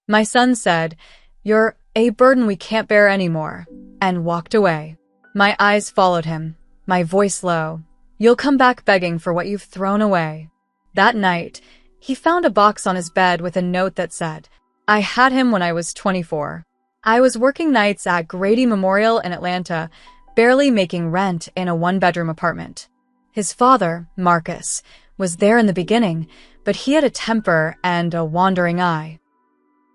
My son said, "You're a burden we can't bear anymore," and walked away. My eyes followed him, my voice low. "You'll come back begging for what you've thrown away." That night, he found a box on his bed with a note that said, "I had him when I was 24. I was working nights at Grady Memorial in Atlanta, barely making rent in a one-bedroom apartment." His father, Marcus, was there in the beginning, but he had a temper and a wandering eye.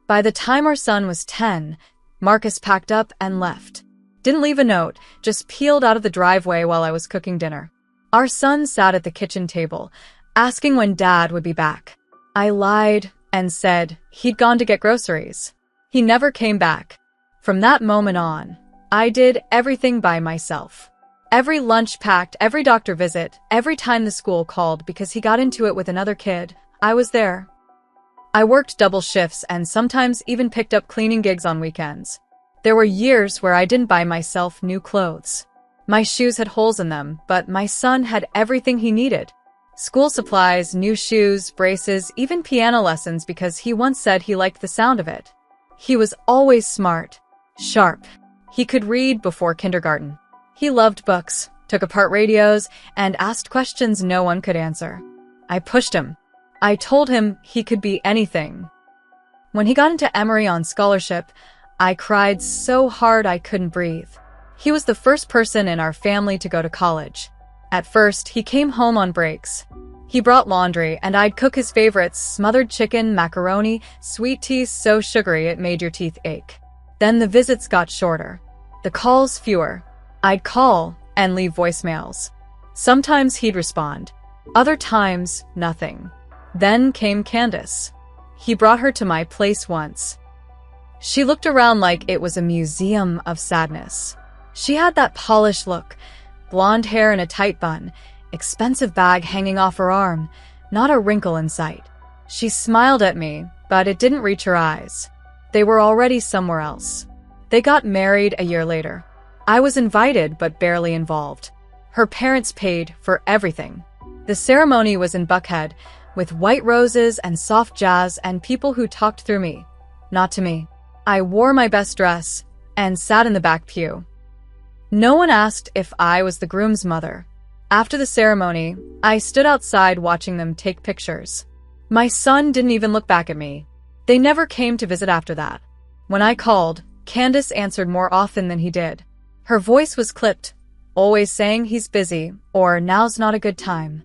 By the time our son was 10, Marcus packed up and left. Didn't leave a note, just peeled out of the driveway while I was cooking dinner. Our son sat at the kitchen table, asking when Dad would be back. I lied and said he'd gone to get groceries. He never came back. From that moment on, I did everything by myself. Every lunch packed, every doctor visit, every time the school called because he got into it with another kid, I was there. I worked double shifts and sometimes even picked up cleaning gigs on weekends. There were years where I didn't buy myself new clothes. My shoes had holes in them, but my son had everything he needed. School supplies, new shoes, braces, even piano lessons because he once said he liked the sound of it. He was always smart, sharp. He could read before kindergarten. He loved books, took apart radios, and asked questions no one could answer. I pushed him. I told him he could be anything. When he got into Emory on scholarship, I cried so hard I couldn't breathe. He was the first person in our family to go to college. At first, he came home on breaks. He brought laundry, and I'd cook his favorites: smothered chicken, macaroni, sweet tea so sugary it made your teeth ache. Then the visits got shorter, the calls fewer. I'd call and leave voicemails. Sometimes he'd respond. Other times, nothing. Then came Candace. He brought her to my place once. She looked around like it was a museum of sadness. She had that polished look, blonde hair in a tight bun, expensive bag hanging off her arm, not a wrinkle in sight. She smiled at me, but it didn't reach her eyes. They were already somewhere else. They got married a year later. I was invited but barely involved. Her parents paid for everything. The ceremony was in Buckhead, with white roses and soft jazz and people who talked through me, not to me. I wore my best dress and sat in the back pew. No one asked if I was the groom's mother. After the ceremony, I stood outside watching them take pictures. My son didn't even look back at me. They never came to visit after that. When I called, Candace answered more often than he did. Her voice was clipped, always saying he's busy or now's not a good time.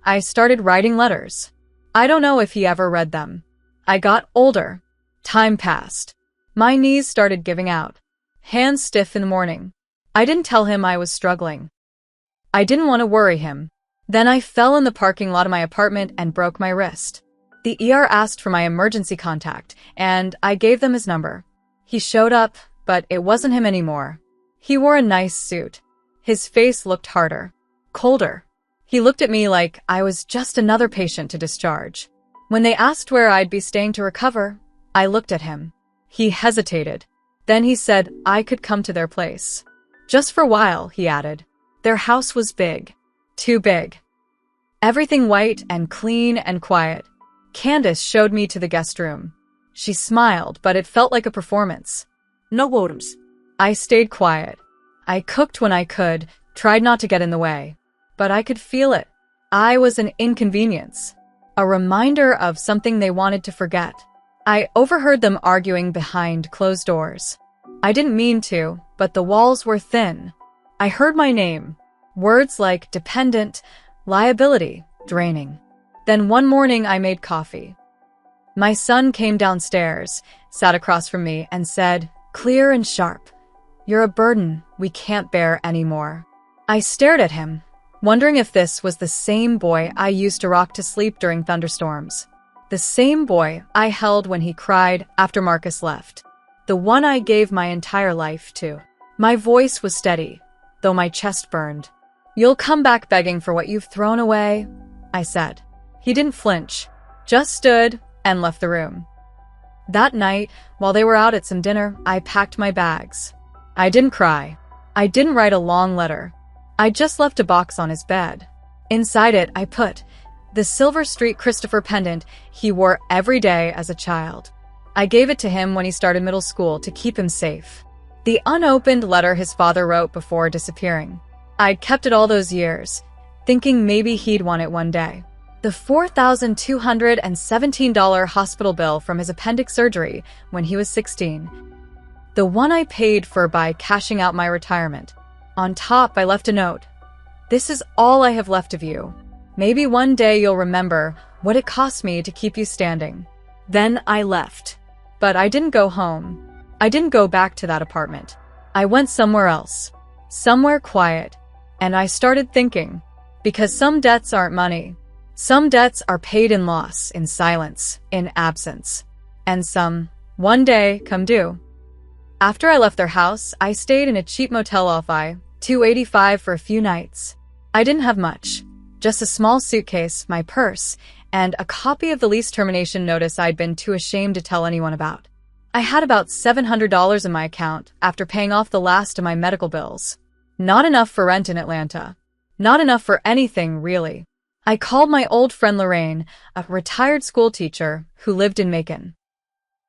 I started writing letters. I don't know if he ever read them. I got older. Time passed. My knees started giving out. Hands stiff in the morning. I didn't tell him I was struggling. I didn't want to worry him. Then I fell in the parking lot of my apartment and broke my wrist. The ER asked for my emergency contact, and I gave them his number. He showed up, but it wasn't him anymore. He wore a nice suit. His face looked harder, colder. He looked at me like I was just another patient to discharge. When they asked where I'd be staying to recover, I looked at him. He hesitated. Then he said I could come to their place. Just for a while, he added. Their house was big. Too big. Everything white and clean and quiet. Candace showed me to the guest room. She smiled, but it felt like a performance. No wodems. I stayed quiet. I cooked when I could, tried not to get in the way. But I could feel it. I was an inconvenience. A reminder of something they wanted to forget. I overheard them arguing behind closed doors. I didn't mean to, but the walls were thin. I heard my name. Words like dependent, liability, draining. Then one morning I made coffee. My son came downstairs, sat across from me, and said, clear and sharp, "You're a burden we can't bear anymore." I stared at him, wondering if this was the same boy I used to rock to sleep during thunderstorms. The same boy I held when he cried after Marcus left. The one I gave my entire life to. My voice was steady, though my chest burned. "You'll come back begging for what you've thrown away," I said. He didn't flinch, just stood and left the room. That night, while they were out at some dinner, I packed my bags. I didn't cry. I didn't write a long letter. I just left a box on his bed. Inside it, I put the Silver Street Christopher pendant he wore every day as a child. I gave it to him when he started middle school to keep him safe. The unopened letter his father wrote before disappearing. I'd kept it all those years, thinking maybe he'd want it one day. The $4,217 hospital bill from his appendix surgery when he was 16. The one I paid for by cashing out my retirement. On top, I left a note. "This is all I have left of you. Maybe one day you'll remember what it cost me to keep you standing." Then I left. But I didn't go home. I didn't go back to that apartment. I went somewhere else. Somewhere quiet. And I started thinking. Because some debts aren't money. Some debts are paid in loss, in silence, in absence. And some, one day, come due. After I left their house, I stayed in a cheap motel off I-285 for a few nights. I didn't have much. Just a small suitcase, my purse, and a copy of the lease termination notice I'd been too ashamed to tell anyone about. I had about $700 in my account after paying off the last of my medical bills. Not enough for rent in Atlanta. Not enough for anything, really. I called my old friend Lorraine, a retired school teacher who lived in Macon.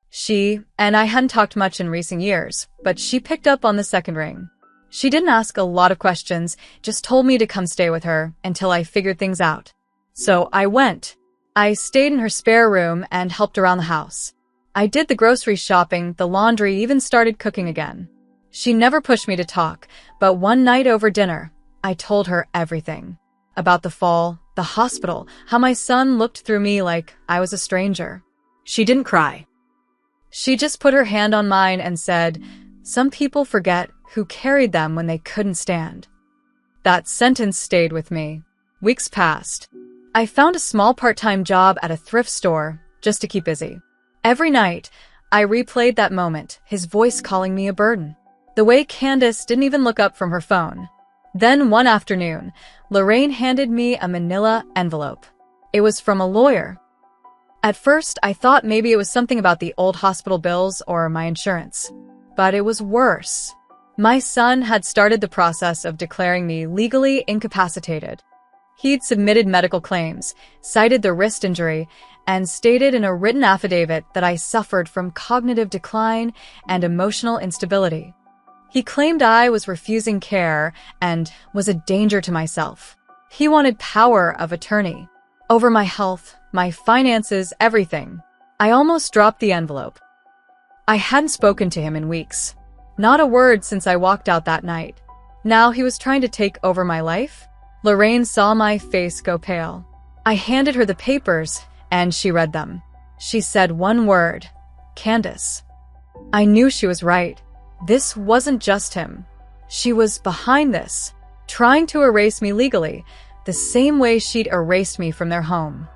She and I hadn't talked much in recent years, but she picked up on the second ring. She didn't ask a lot of questions, just told me to come stay with her until I figured things out. So I went. I stayed in her spare room and helped around the house. I did the grocery shopping, the laundry, even started cooking again. She never pushed me to talk, but one night over dinner, I told her everything. About the fall, the hospital, how my son looked through me like I was a stranger. She didn't cry. She just put her hand on mine and said, "Some people forget who carried them when they couldn't stand." That sentence stayed with me. Weeks passed. I found a small part-time job at a thrift store just to keep busy. Every night, I replayed that moment, his voice calling me a burden. The way Candace didn't even look up from her phone. Then one afternoon, Lorraine handed me a manila envelope. It was from a lawyer. At first, I thought maybe it was something about the old hospital bills or my insurance. But it was worse. My son had started the process of declaring me legally incapacitated. He'd submitted medical claims, cited the wrist injury, and stated in a written affidavit that I suffered from cognitive decline and emotional instability. He claimed I was refusing care and was a danger to myself. He wanted power of attorney over my health, my finances, everything. I almost dropped the envelope. I hadn't spoken to him in weeks. Not a word since I walked out that night. Now he was trying to take over my life? Lorraine saw my face go pale. I handed her the papers, and she read them. She said one word, "Candace." I knew she was right. This wasn't just him. She was behind this, trying to erase me legally, the same way she'd erased me from their home.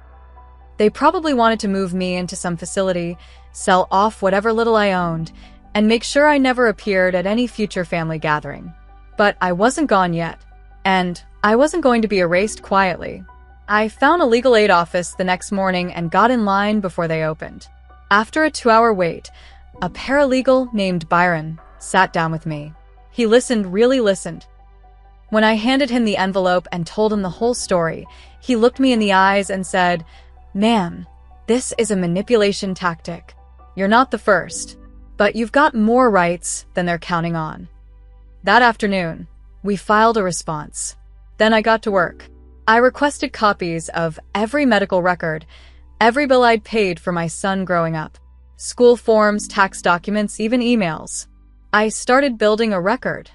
They probably wanted to move me into some facility, sell off whatever little I owned, and make sure I never appeared at any future family gathering. But I wasn't gone yet, and I wasn't going to be erased quietly. I found a legal aid office the next morning and got in line before they opened. After a 2-hour wait, a paralegal named Byron sat down with me. He listened, really listened. When I handed him the envelope and told him the whole story, he looked me in the eyes and said, "Ma'am, this is a manipulation tactic. You're not the first, but you've got more rights than they're counting on." That afternoon, we filed a response. Then I got to work. I requested copies of every medical record, every bill I'd paid for my son growing up, school forms, tax documents, even emails. I started building a record.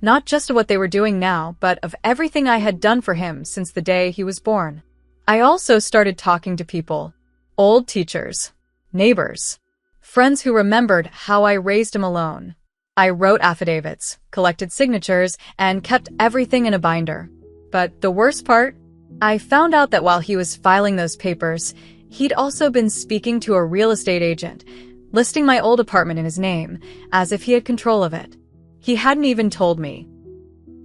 Not just of what they were doing now, but of everything I had done for him since the day he was born. I also started talking to people, old teachers, neighbors, friends who remembered how I raised him alone. I wrote affidavits, collected signatures, and kept everything in a binder. But the worst part? I found out that while he was filing those papers, he'd also been speaking to a real estate agent, listing my old apartment in his name, as if he had control of it. He hadn't even told me.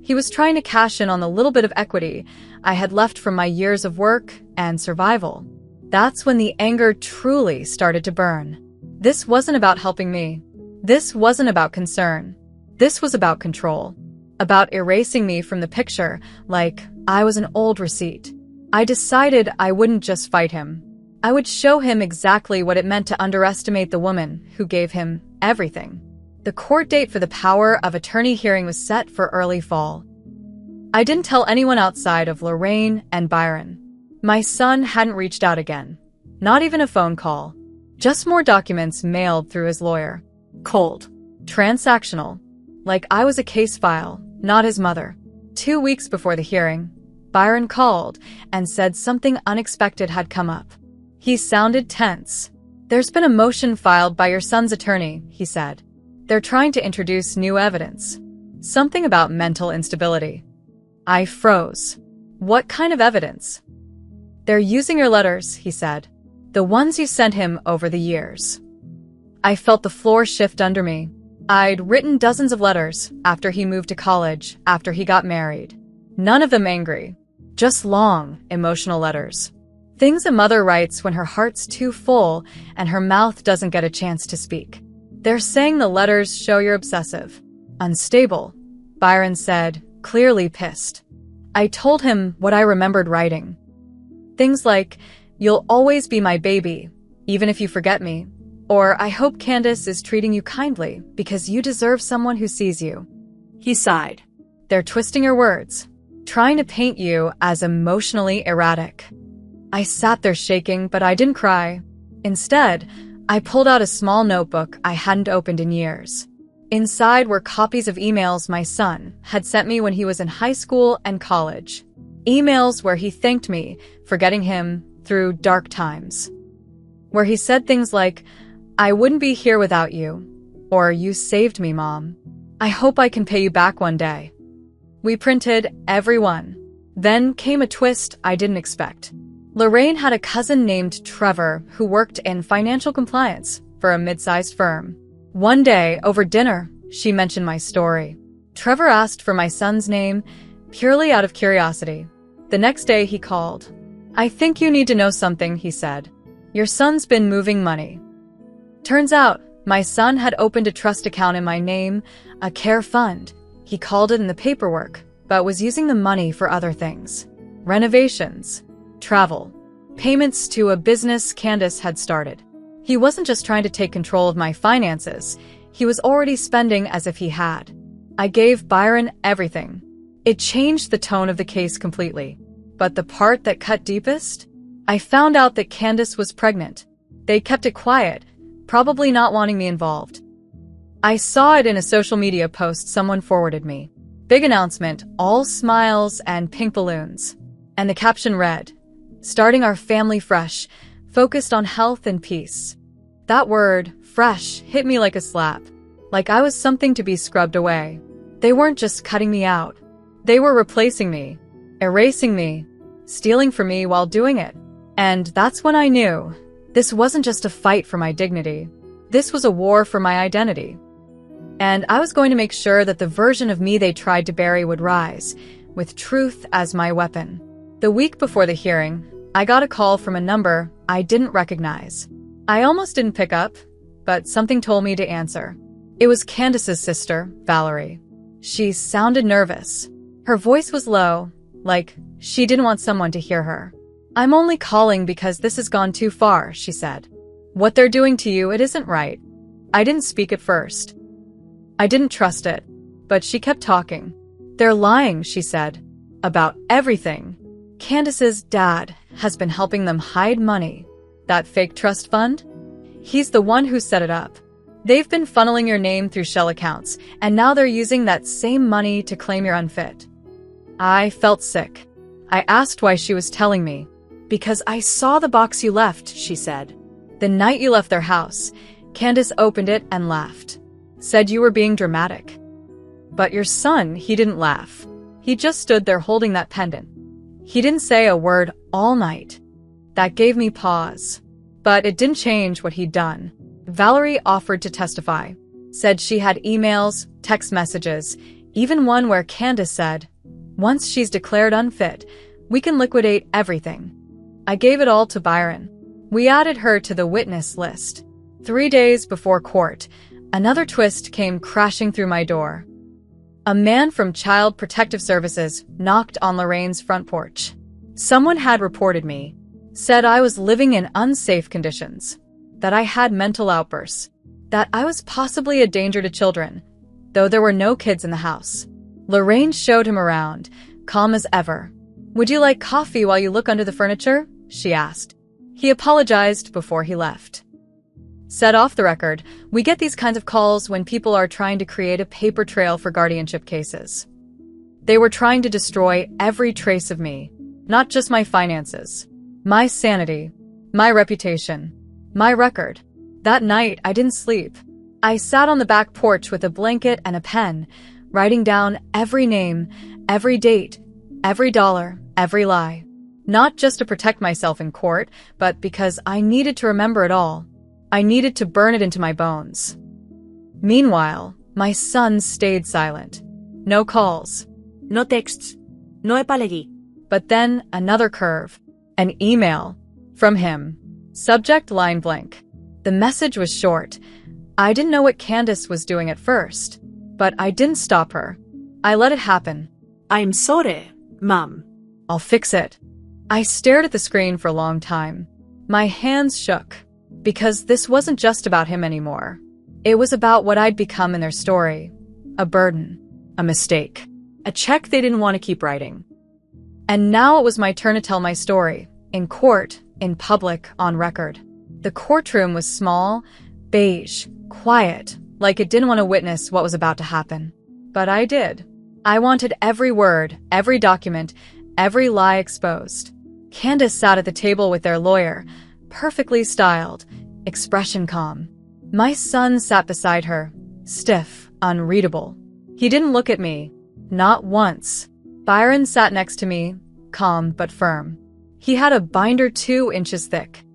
He was trying to cash in on the little bit of equity I had left from my years of work and survival. That's when the anger truly started to burn. This wasn't about helping me. This wasn't about concern. This was about control. About erasing me from the picture like I was an old receipt. I decided I wouldn't just fight him. I would show him exactly what it meant to underestimate the woman who gave him everything. The court date for the power of attorney hearing was set for early fall. I didn't tell anyone outside of Lorraine and Byron. My son hadn't reached out again. Not even a phone call. Just more documents mailed through his lawyer. Cold. Transactional. Like I was a case file, not his mother. 2 weeks before the hearing, Byron called and said something unexpected had come up. He sounded tense. "There's been a motion filed by your son's attorney," he said. "They're trying to introduce new evidence. Something about mental instability." I froze. "What kind of evidence?" "They're using your letters," he said. "The ones you sent him over the years." I felt the floor shift under me. I'd written dozens of letters after he moved to college, after he got married. None of them angry. Just long, emotional letters. Things a mother writes when her heart's too full and her mouth doesn't get a chance to speak. "They're saying the letters show you're obsessive. Unstable," Byron said, clearly pissed. I told him what I remembered writing. Things like, "You'll always be my baby, even if you forget me," or "I hope Candace is treating you kindly because you deserve someone who sees you." He sighed. "They're twisting your words, trying to paint you as emotionally erratic." I sat there shaking, but I didn't cry. Instead, I pulled out a small notebook I hadn't opened in years. Inside were copies of emails my son had sent me when he was in high school and college. Emails where he thanked me for getting him through dark times. Where he said things like, "I wouldn't be here without you," or "You saved me, Mom. I hope I can pay you back one day." We printed every one. Then came a twist I didn't expect. Lorraine had a cousin named Trevor who worked in financial compliance for a mid-sized firm. One day, over dinner, she mentioned my story. Trevor asked for my son's name, purely out of curiosity. The next day he called. "I think you need to know something," he said. "Your son's been moving money." Turns out, my son had opened a trust account in my name, a care fund. He called it in the paperwork, but was using the money for other things. Renovations, travel, payments to a business Candace had started. He wasn't just trying to take control of my finances, he was already spending as if he had. I gave Byron everything. It changed the tone of the case completely. But the part that cut deepest? I found out that Candace was pregnant. They kept it quiet, probably not wanting me involved. I saw it in a social media post someone forwarded me. Big announcement, all smiles and pink balloons. And the caption read, "Starting our family fresh, focused on health and peace." That word, fresh, hit me like a slap. Like I was something to be scrubbed away. They weren't just cutting me out. They were replacing me, erasing me, stealing from me while doing it. And that's when I knew this wasn't just a fight for my dignity. This was a war for my identity. And I was going to make sure that the version of me they tried to bury would rise, with truth as my weapon. The week before the hearing, I got a call from a number I didn't recognize. I almost didn't pick up, but something told me to answer. It was Candace's sister, Valerie. She sounded nervous. Her voice was low, like she didn't want someone to hear her. "I'm only calling because this has gone too far," she said. "What they're doing to you, it isn't right." I didn't speak at first. I didn't trust it, but she kept talking. "They're lying," she said, "about everything. Candace's dad has been helping them hide money. That fake trust fund? He's the one who set it up. They've been funneling your name through shell accounts, and now they're using that same money to claim you're unfit." I felt sick. I asked why she was telling me. "Because I saw the box you left," she said. "The night you left their house, Candace opened it and laughed. Said you were being dramatic. But your son, he didn't laugh. He just stood there holding that pendant. He didn't say a word all night." That gave me pause. But it didn't change what he'd done. Valerie offered to testify. Said she had emails, text messages, even one where Candace said, "Once she's declared unfit, we can liquidate everything." I gave it all to Byron. We added her to the witness list. 3 days before court, another twist came crashing through my door. A man from Child Protective Services knocked on Lorraine's front porch. Someone had reported me. Said I was living in unsafe conditions, that I had mental outbursts, that I was possibly a danger to children, though there were no kids in the house. Lorraine showed him around, calm as ever. "Would you like coffee while you look under the furniture?" she asked. He apologized before he left. Said off the record, "We get these kinds of calls when people are trying to create a paper trail for guardianship cases. They were trying to destroy every trace of me, not just my finances, my sanity, my reputation, my record." That night, I didn't sleep. I sat on the back porch with a blanket and a pen, writing down every name, every date, every dollar, every lie. Not just to protect myself in court, but because I needed to remember it all. I needed to burn it into my bones. Meanwhile, my son stayed silent. No calls. No texts. No epalegi. But then another curve. An email. From him. Subject line blank. The message was short. I didn't know what Candace was doing at first, but I didn't stop her. I let it happen. "I'm sorry, Mom." "I'll fix it." I stared at the screen for a long time. My hands shook, because this wasn't just about him anymore. It was about what I'd become in their story. A burden. A mistake. A check they didn't want to keep writing. And now it was my turn to tell my story. In court, in public, on record. The courtroom was small, beige, quiet, like it didn't want to witness what was about to happen. But I did. I wanted every word, every document, every lie exposed. Candace sat at the table with their lawyer, perfectly styled, expression calm. My son sat beside her, stiff, unreadable. He didn't look at me, not once. Byron sat next to me, calm but firm. He had a binder 2 inches thick.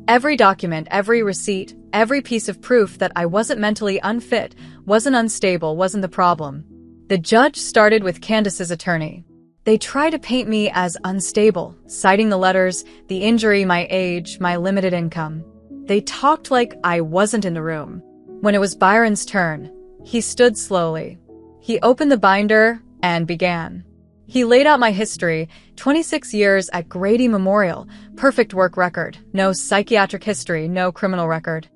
Every document, every receipt, every piece of proof that I wasn't mentally unfit, wasn't unstable, wasn't the problem. The judge started with Candace's attorney. They tried to paint me as unstable, citing the letters, the injury, my age, my limited income. They talked like I wasn't in the room. When it was Byron's turn, he stood slowly. He opened the binder and began. He laid out my history, 26 years at Grady Memorial, perfect work record, no psychiatric history, no criminal record.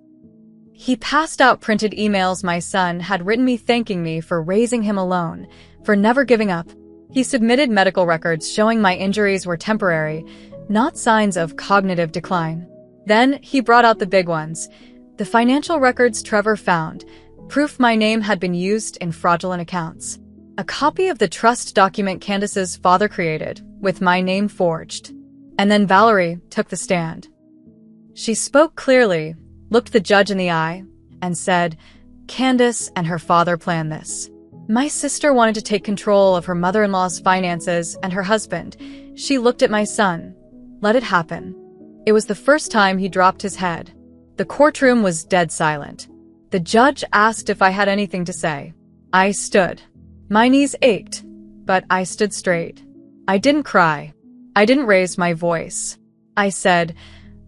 He passed out printed emails my son had written me thanking me for raising him alone, for never giving up. He submitted medical records showing my injuries were temporary, not signs of cognitive decline. Then he brought out the big ones. The financial records Trevor found, proof my name had been used in fraudulent accounts. A copy of the trust document Candace's father created, with my name forged. And then Valerie took the stand. She spoke clearly, looked the judge in the eye, and said, "Candace and her father planned this. My sister wanted to take control of her mother-in-law's finances and her husband. She looked at my son. Let it happen." It was the first time he dropped his head. The courtroom was dead silent. The judge asked if I had anything to say. I stood. My knees ached, but I stood straight. I didn't cry. I didn't raise my voice. I said,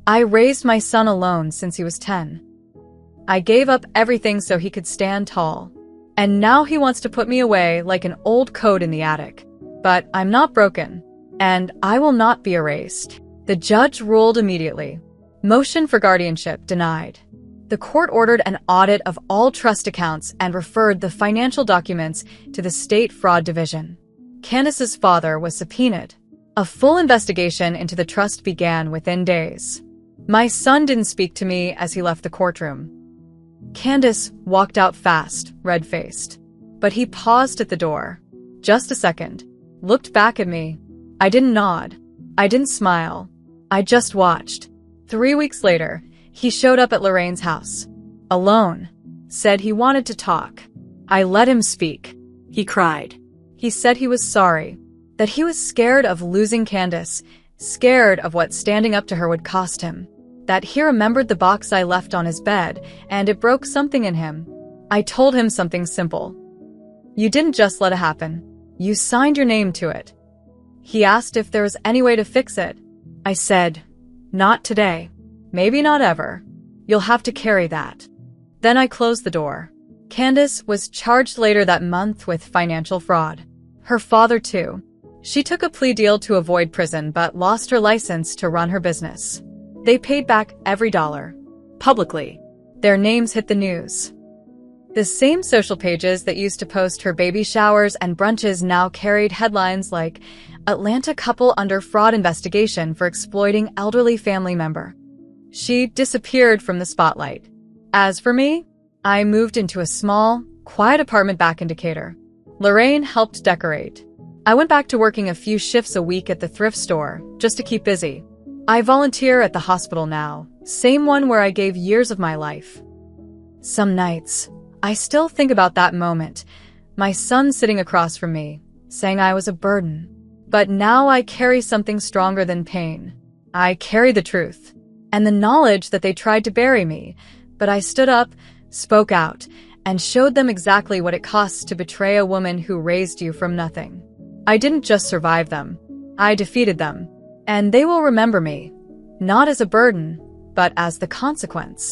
"I raised my son alone since he was 10. I gave up everything so he could stand tall. And now he wants to put me away like an old coat in the attic. But I'm not broken, and I will not be erased." The judge ruled immediately. Motion for guardianship denied. The court ordered an audit of all trust accounts and referred the financial documents to the State Fraud Division. Candace's father was subpoenaed. A full investigation into the trust began within days. My son didn't speak to me as he left the courtroom. Candace walked out fast, red-faced. But he paused at the door. Just a second. Looked back at me. I didn't nod. I didn't smile. I just watched. 3 weeks later, he showed up at Lorraine's house. Alone. Said he wanted to talk. I let him speak. He cried. He said he was sorry. That he was scared of losing Candace. Scared of what standing up to her would cost him. That he remembered the box I left on his bed, and it broke something in him. I told him something simple. You didn't just let it happen. You signed your name to it. He asked if there was any way to fix it. I said, not today. Maybe not ever. You'll have to carry that. Then I closed the door. Candace was charged later that month with financial fraud. Her father too. She took a plea deal to avoid prison but lost her license to run her business. They paid back every dollar. Publicly. Their names hit the news. The same social pages that used to post her baby showers and brunches now carried headlines like, "Atlanta couple under fraud investigation for exploiting elderly family member." She disappeared from the spotlight. As for me, I moved into a small, quiet apartment back in Decatur. Lorraine helped decorate. I went back to working a few shifts a week at the thrift store, just to keep busy. I volunteer at the hospital now, same one where I gave years of my life. Some nights, I still think about that moment, my son sitting across from me, saying I was a burden. But now I carry something stronger than pain. I carry the truth, and the knowledge that they tried to bury me, but I stood up, spoke out, and showed them exactly what it costs to betray a woman who raised you from nothing. I didn't just survive them, I defeated them. And they will remember me, not as a burden, but as the consequence.